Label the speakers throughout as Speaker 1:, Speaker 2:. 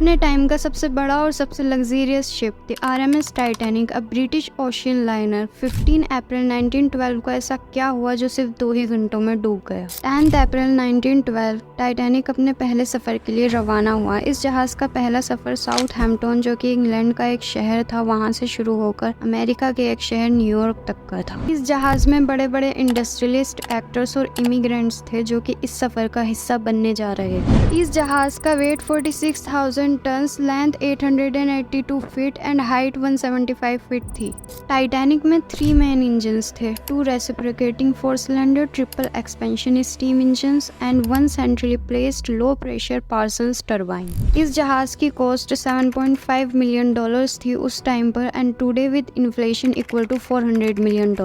Speaker 1: अपने टाइम का सबसे बड़ा और सबसे luxurious ship the RMS Titanic, a British ocean liner, 15 अप्रैल 1912 को ऐसा क्या हुआ जो सिर्फ 2 ही घंटों में डूब गया। 10 अप्रैल 1912 टाइटैनिक अपने पहले सफर के लिए रवाना हुआ। इस जहाज का पहला सफर साउथहैम्पटन, जो कि इंग्लैंड का एक शहर था, वहां से शुरू होकर अमेरिका के एक शहर न्यूयॉर्क तक का था। इस जहाज में बड़े बड़े इंडस्ट्रियलिस्ट, एक्टर्स और इमिग्रेंट्स थे जो कि इस सफर का हिस्सा बनने जा रहे थे। इस जहाज का weight 46,000 tons, length 882 feet and height 175 feet थी। टाइटैनिक में 3 मेन इंजन्स थे, 2 reciprocating 4 cylinder triple expansion steam engines and 1 centrally placed low pressure Parsons turbine. इस जहाज की कॉस्ट $7.5 मिलियन थी उस टाइम पर, and today with inflation equal to $400 million.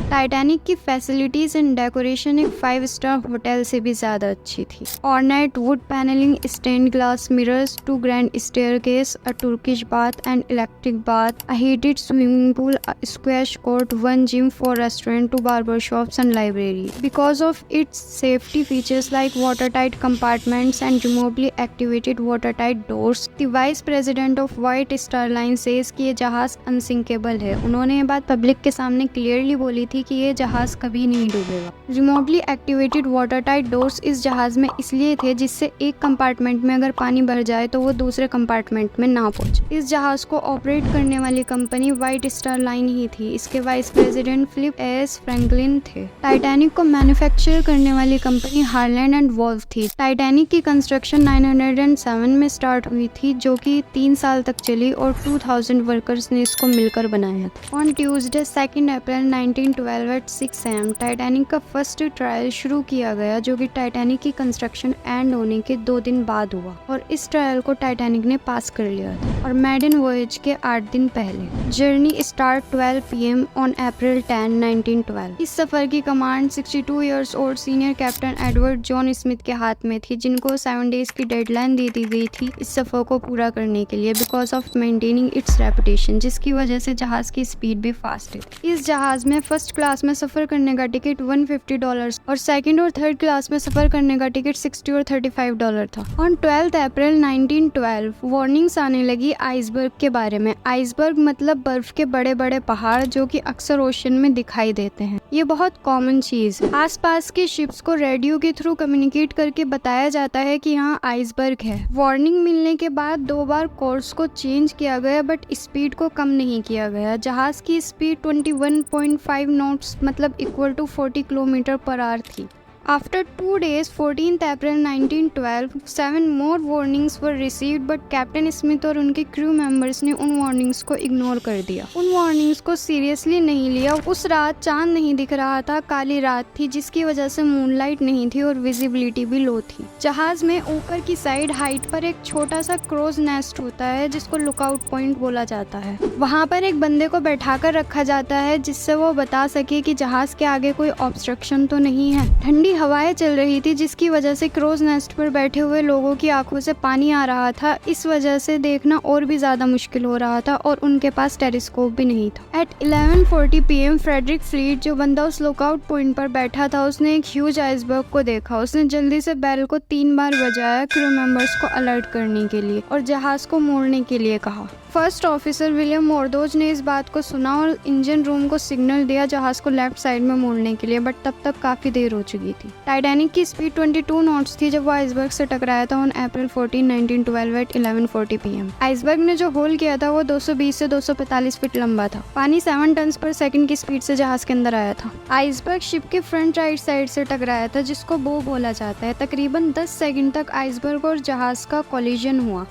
Speaker 1: Titanic की फैसिलिटीज एंड डेकोरेशन एक 5 स्टार होटल से भी ज्यादा अच्छी थी। Ornate wood paneling, stained glass mirrors, 2 grand staircase, a Turkish bath and electric bath, a heated swimming pool, a squash court, 1 gym, 4 restaurant, 2 barber shops and library. Because of its safety features like watertight compartments and remotely activated watertight doors, the vice president of White Star Line says कि ये जहाज unsinkable है। उन्होंने ये बात public के सामने clearly बोली थी कि ये जहाज कभी नहीं डूबेगा। रिमोटली एक्टिवेटेड वाटरटाइट डोर्स इस जहाज में इसलिए थे जिससे एक कंपार्टमेंट में अगर पानी भर जाए तो वो दूसरे कंपार्टमेंट में ना पहुंचे। इस जहाज को ऑपरेट करने वाली कंपनी व्हाइट स्टार लाइन ही थी। इसके vice president Philip S Franklin थे। टाइटैनिक को मैन्युफैक्चर करने वाली कंपनी हार्लैंड एंड वॉल्व थी। टाइटैनिक की कंस्ट्रक्शन 907 में स्टार्ट हुई थी, जो कि 3 साल तक चली और 2000 वर्कर्स ने इसको मिलकर बनाया था। On Tuesday 2 April 1912 at 6 am Titanic का फर्स्ट ट्रायल शुरू किया गया, जो कि टाइटैनिक की कंस्ट्रक्शन एंड होने के 2 दिन बाद हुआ, और इस ट्रायल को टाइटैनिक ने पास कर लिया था। और मेडन वॉयज के 8 दिन पहले journey start 12 PM on April 10, 1912। इस सफर की command 62 years old senior captain Edward John Smith के हाथ में थी, जिनको 7 डेज की डेडलाइन दे दी गई थी इस सफर को पूरा करने के लिए, because of maintaining it's reputation, जिसकी वजह से जहाज की स्पीड भी फास्ट है। इस जहाज में फर्स्ट क्लास में सफर करने का टिकट $150 और सेकंड और थर्ड क्लास में सफर करने का टिकट $60 और $35 था। ऑन 12 अप्रैल 1912 वार्निंग्स आने लगी आइसबर्ग के बारे में। आइसबर्ग मतलब बर्फ के बड़े बड़े पहाड़ जो कि अक्सर ओशन में दिखाई देते हैं। ये बहुत कॉमन चीज है। आसपास के शिप्स को रेडियो के थ्रू कम्युनिकेट करके बताया जाता है कि यहाँ आइसबर्ग है। वार्निंग मिलने के बाद 2 बार कोर्स को चेंज किया गया, बट स्पीड को कम नहीं किया गया। जहाज की स्पीड 21.5 नॉट्स मतलब equal to 40 kilometre per hour थी। After 2 days, 14th April 1912, 7 more warnings were received, but captain Smith और उनके क्रू मेंबर्स ने उन वार्निंग्स को इग्नोर कर दिया। उन वार्निंग्स को सीरियसली नहीं लिया। उस रात चांद नहीं दिख रहा था, काली रात थी, जिसकी वजह से मूनलाइट नहीं थी और विजिबिलिटी भी लो थी। जहाज में ऊपर की साइड हाइट पर एक छोटा सा क्रोज नेस्ट होता है, जिसको लुकआउट पॉइंट बोला जाता है। वहाँ पर एक बंदे को बैठाकर रखा जाता है, जिससे वो बता सके कि जहाज के आगे कोई ऑब्स्ट्रक्शन तो नहीं है। ठंडी हवाएं चल रही थी, जिसकी वजह से क्रोज नेस्ट पर बैठे हुए लोगों की आंखों से पानी आ रहा था। इस वजह से देखना और भी ज्यादा मुश्किल हो रहा था, और उनके पास टेलीस्कोप भी नहीं था। एट 11:40 PM फ्रेडरिक फ्लीट, जो बंदा उस लुकआउट पॉइंट पर बैठा था, उसने एक ह्यूज आइसबर्ग को देखा। उसने जल्दी से बैरल को 3 बार बजाया क्रू मेंबर्स को अलर्ट करने के लिए और जहाज को मोड़ने के लिए कहा। फर्स्ट ऑफिसर विलियम मोरदोज ने इस बात को सुना और इंजन रूम को सिग्नल दिया जहाज को लेफ्ट साइड में मोड़ने के लिए, बट तब तक काफी देर हो चुकी थी। टाइटैनिक की स्पीड 22 नॉट्स थी जब वो आइसबर्ग से टकराया था on April 14, 1912 at 11:40 PM। Iceberg ने जो होल किया था वो 220 से 245 फीट लंबा था। पानी 7 टन पर सेकंड की स्पीड से जहाज के अंदर आया था। आइसबर्ग शिप के फ्रंट राइट साइड से टकराया था, जिसको बो बोला जाता है। तकरीबन 10 सेकंड तक आइसबर्ग और जहाज का कोलिजन हुआ।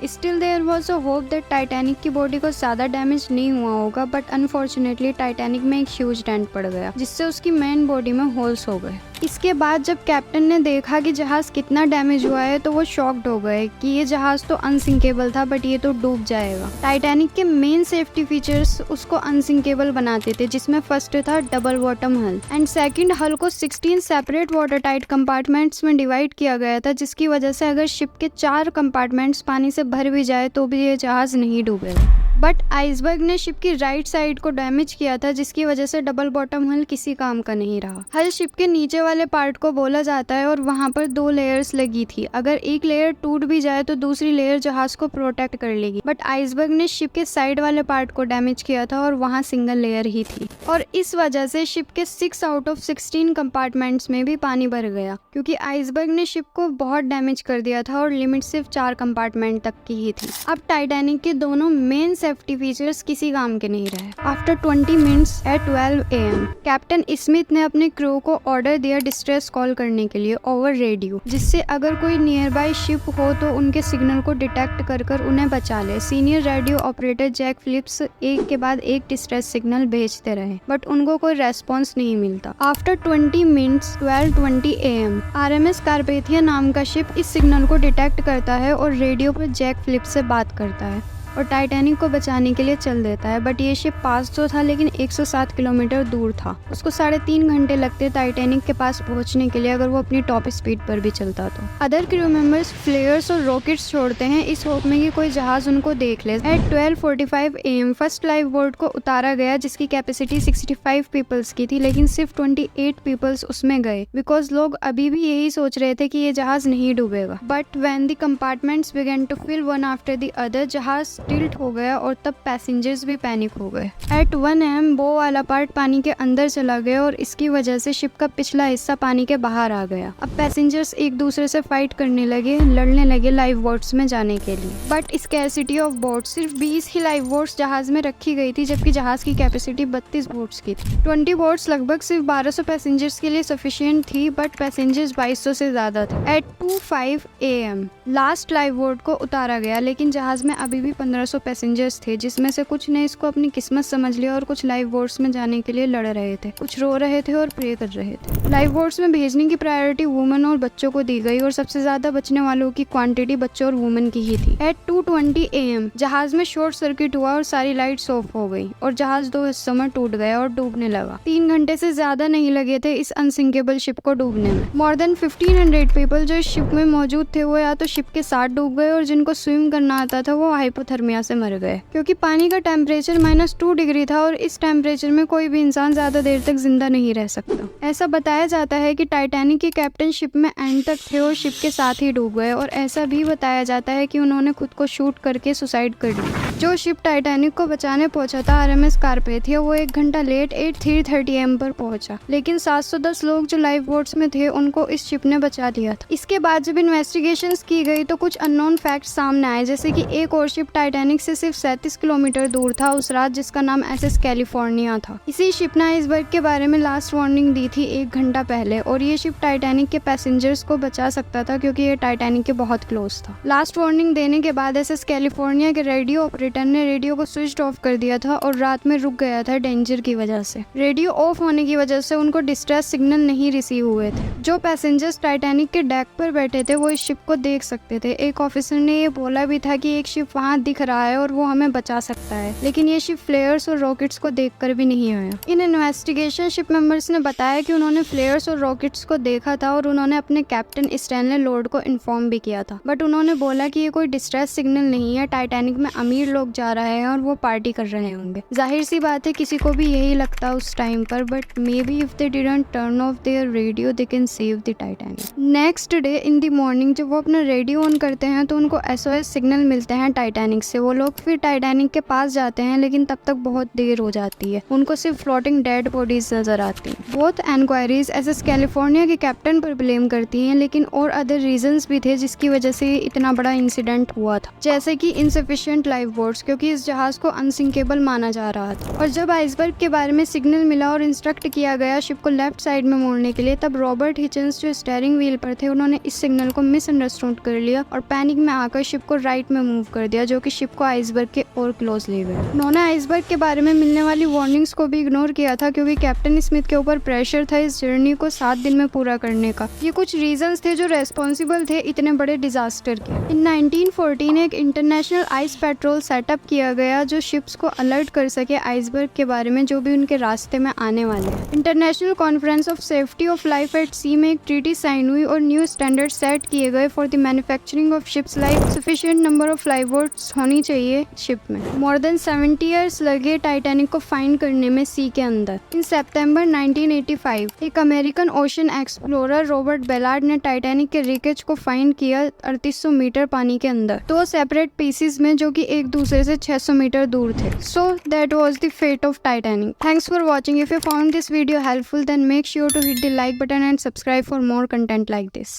Speaker 1: Still there was a hope that Titanic की बॉडी को ज्यादा डैमेज नहीं हुआ होगा, बट अनफॉर्चुनेटली टाइटैनिक में एक ह्यूज डेंट पड़ गया, जिससे उसकी मेन बॉडी में होल्स हो गए। इसके बाद जब कैप्टन ने देखा कि जहाज कितना डैमेज हुआ है, तो वो शॉक्ड हो गए कि ये जहाज तो अनसिंकेबल था, बट ये तो डूब जाएगा। टाइटैनिक के मेन सेफ्टी फीचर्स उसको अनसिंकेबल बनाते थे, जिसमें फर्स्ट था डबल बॉटम हल, एंड सेकंड हल को 16 सेपरेट वाटर टाइट कंपार्टमेंट्स में डिवाइड किया गया था, जिसकी वजह से अगर शिप के 4 कंपार्टमेंट्स पानी से भर भी जाए तो भी ये जहाज नहीं डूबेगा। बट आइसबर्ग ने शिप की राइट साइड को डैमेज किया था, जिसकी वजह से डबल बॉटम हल किसी काम का नहीं रहा। हल शिप के नीचे वाले पार्ट को बोला जाता है और वहाँ पर 2 लेयर्स लगी थी। अगर एक लेयर टूट भी जाए तो दूसरी लेयर जहाज को प्रोटेक्ट कर लेगी। बट आइसबर्ग ने शिप के साइड वाले पार्ट को डैमेज किया था और वहाँ सिंगल लेयर ही थी, और इस वजह से शिप के 6 आउट ऑफ 16 कंपार्टमेंट्स में भी पानी भर गया, क्योंकि आइसबर्ग ने शिप को बहुत डैमेज कर दिया था और लिमिट सिर्फ 4 कंपार्टमेंट तक की ही थी। अब टाइटैनिक के दोनों मेन सेफ्टी फीचर्स किसी काम के नहीं रहे। After 20 minutes at 12 AM captain Smith ने अपने क्रू को ऑर्डर दिया डिस्ट्रेस कॉल करने के लिए ओवर रेडियो, जिससे अगर कोई नियर बाय शिप हो तो उनके सिग्नल को डिटेक्ट कर उन्हें बचा ले। Senior radio operator Jack Phillips एक के बाद एक डिस्ट्रेस सिग्नल भेजते रहे, बट उनको कोई रेस्पॉन्स नहीं मिलता। आफ्टर 20 मिनट्स 12:20 AM RMS कारपेथिया नाम का शिप इस सिग्नल को डिटेक्ट करता है और रेडियो पर जैक फिलिप्स से बात करता है और टाइटैनिक को बचाने के लिए चल देता है। बट ये शिप पास तो था, लेकिन 107 किलोमीटर दूर था। उसको 3.5 घंटे लगते टाइटैनिक के पास पहुंचने के लिए, अगर वो अपनी टॉप स्पीड पर भी चलता तो। अदर क्रू मेंबर्स फ्लेयर्स और रॉकेट्स छोड़ते हैं इस होप में कि कोई जहाज उनको देख ले। At 12:45 AM first life boat को उतारा गया, जिसकी कैपेसिटी 65 पीपल्स की थी, लेकिन सिर्फ 28 पीपल्स उसमें गए, बिकॉज लोग अभी भी यही सोच रहे थे कि ये जहाज नहीं डूबेगा। But when the compartments began to fill one after the other, जहाज टिल्ट हो गया और तब पैसेंजर्स भी पैनिक हो गए। एट 1 AM बो वाला पार्ट पानी के अंदर चला गया और इसकी वजह से शिप का पिछला हिस्सा पानी के बाहर आ गया। अब पैसेंजर्स एक दूसरे से फाइट करने लगे, लड़ने लगे लाइव बोट्स में जाने के लिए। बट स्कैरसिटी ऑफ बोट्स, सिर्फ 20 ही लाइव बोट्स जहाज में रखी गई थी, जबकि जहाज की कैपेसिटी 32 बोट्स की थी। 20 बोट्स लगभग सिर्फ 1200 पैसेंजर्स के लिए सफिशिएंट थी, बट पैसेंजर्स 2200 से ज्यादा थे। At 2:05 AM last life boat को उतारा गया, लेकिन जहाज में अभी भी 1500 पैसेंजर्स थे, जिसमें से कुछ ने इसको अपनी किस्मत समझ लिया और कुछ लाइव बोट्स में जाने के लिए लड़ रहे थे, कुछ रो रहे थे और प्रे कर रहे थे। लाइव बोट्स में भेजने की प्रायोरिटी वुमेन और बच्चों को दी गई और सबसे ज्यादा बचने वालों की क्वांटिटी बच्चों और वुमेन की ही थी। एट 2:20 AM जहाज में शॉर्ट सर्किट हुआ और सारी लाइट्स ऑफ हो गई और जहाज 2 हिस्सों में टूट गया और डूबने लगा। 3 घंटे से ज्यादा नहीं लगे थे इस अनसिंकेबल शिप को डूबने में। मोर देन 1500 पीपल जो इस शिप में मौजूद थे वो या तो शिप के साथ डूब गए, और जिनको स्विम करना आता था वो हाइपोथर्मिया से मर गए, क्योंकि पानी का टेम्परेचर -2 डिग्री था और इस टेम्परेचर में कोई भी इंसान ज्यादा देर तक जिंदा नहीं रह सकता। ऐसा बताया जाता है कि टाइटैनिक के कैप्टन शिप में एंड तक थे और शिप के साथ ही डूब गए, और ऐसा भी बताया जाता है कि उन्होंने खुद को शूट करके सुसाइड कर ली। जो शिप टाइटैनिक को बचाने पहुंचा था RMS कारपेथिया, वो 1 घंटा लेट 3:30 AM पर पहुंचा, लेकिन 710 लोग जो लाइव बोट्स में थे उनको इस शिप ने बचा लिया था। इसके बाद जब इन्वेस्टिगेशंस की गई तो कुछ अननोन फैक्ट्स सामने आए, जैसे कि एक और शिप टाइटैनिक से सिर्फ 37 किलोमीटर दूर था उस रात, जिसका नाम SS कैलिफोर्निया था। इसी शिप ने आइसबर्ग के बारे में लास्ट वार्निंग दी थी 1 घंटा पहले, और ये शिप टाइटैनिक के पैसेंजर्स को बचा सकता था क्योंकि ये टाइटैनिक के बहुत क्लोज था। लास्ट वार्निंग देने के बाद SS कैलिफोर्निया के रेडियो ऑपरेटर ने रेडियो को स्विच ऑफ कर दिया था और रात में रुक गया था डेंजर की वजह से। रेडियो ऑफ होने की वजह से उनको डिस्ट्रेस सिग्नल नहीं रिसीव हुए थे। जो पैसेंजर्स टाइटैनिक के डेक पर बैठे थे वो इस शिप को देख सकते थे। एक ऑफिसर ने ये बोला भी था कि एक शिप वहाँ दिख रहा है और वो हमें बचा सकता है, लेकिन ये शिप फ्लेयर्स और रॉकेट्स को देखकर भी नहीं आया। इन इन्वेस्टिगेशन शिप मेंबर्स ने बताया कि उन्होंने फ्लेयर्स और रॉकेट्स को देखा था और उन्होंने अपने कैप्टन स्टैनले लॉर्ड को इन्फॉर्म भी किया था, बट उन्होंने बोला कि ये कोई डिस्ट्रेस सिग्नल नहीं है, टाइटैनिक में अमीर लोग जा रहे हैं और वो पार्टी कर रहे होंगे। जाहिर सी बात है किसी को भी यही लगता उस टाइम पर, but may be if they didn't turn of their radio they can save the Titanic. Next day in the morning जब वो अपना रेडियो ऑन करते हैं तो उनको SOS सिग्नल मिलते हैं टाइटैनिक से। वो लोग फिर टाइटैनिक के पास जाते हैं, लेकिन तब तक बहुत देर हो जाती है। उनको सिर्फ फ्लोटिंग डेड बॉडीज नजर आती हैं। बहुत एनक्वायरीज SS कैलिफोर्निया के कैप्टन पर ब्लेम करती हैं, लेकिन और अदर रीजंस भी थे जिसकी वजह से इतना बड़ा इंसिडेंट हुआ था, जैसे कि इनसफिशिएंट लाइफ बोट्स, क्योंकि इस जहाज को अनसिंकेबल माना जा रहा था। और जब आइसबर्ग के बारे में सिग्नल मिला और इंस्ट्रक्ट किया गया शिप को लेफ्ट साइड में मोड़ने के लिए, तब रॉबर्ट हिचन्स जो स्टीयरिंग व्हील पर थे उन्होंने इस सिग्नल को मिसअंडरस्टूड कर लिया और पैनिक में आकर शिप को राइट में मूव कर दिया, जो कि शिप को आइसबर्ग के और क्लोज ले गया। उन्होंने आइसबर्ग के बारे में मिलने वाली वार्निंग्स को भी इग्नोर किया था, क्योंकि कैप्टन स्मिथ के ऊपर प्रेशर था इस जर्नी को 7 दिन में पूरा करने का। ये कुछ रीजंस थे जो रेस्पॉन्सिबल थे इतने बड़े डिजास्टर के। इन 1914 एक इंटरनेशनल आइस पेट्रोल सेटअप किया गया जो शिप्स को अलर्ट कर सके आइसबर्ग के बारे में जो भी उनके रास्ते में आने वाले हैं। International conference of safety of life at sea में एक ट्रीटी साइन हुई और न्यू स्टैंडर्ड सेट किए गए for the manufacturing of ships. Like sufficient number of lifeboats होनी चाहिए शिप में। मोर देन 70 ईयर्स लगे टाइटैनिक को फाइंड करने में सी के अंदर। इन सितंबर 1985 एक American ocean explorer Robert Ballard ने टाइटैनिक के रिकेज को फाइंड किया 3800 मीटर पानी के अंदर, 2 सेपरेट पीसेस में जो कि एक दूसरे से 600 मीटर दूर थे। So that was the fate of Titanic. Thanks for watching. If you found this video helpful then make sure to hit the like button and subscribe for more content like this.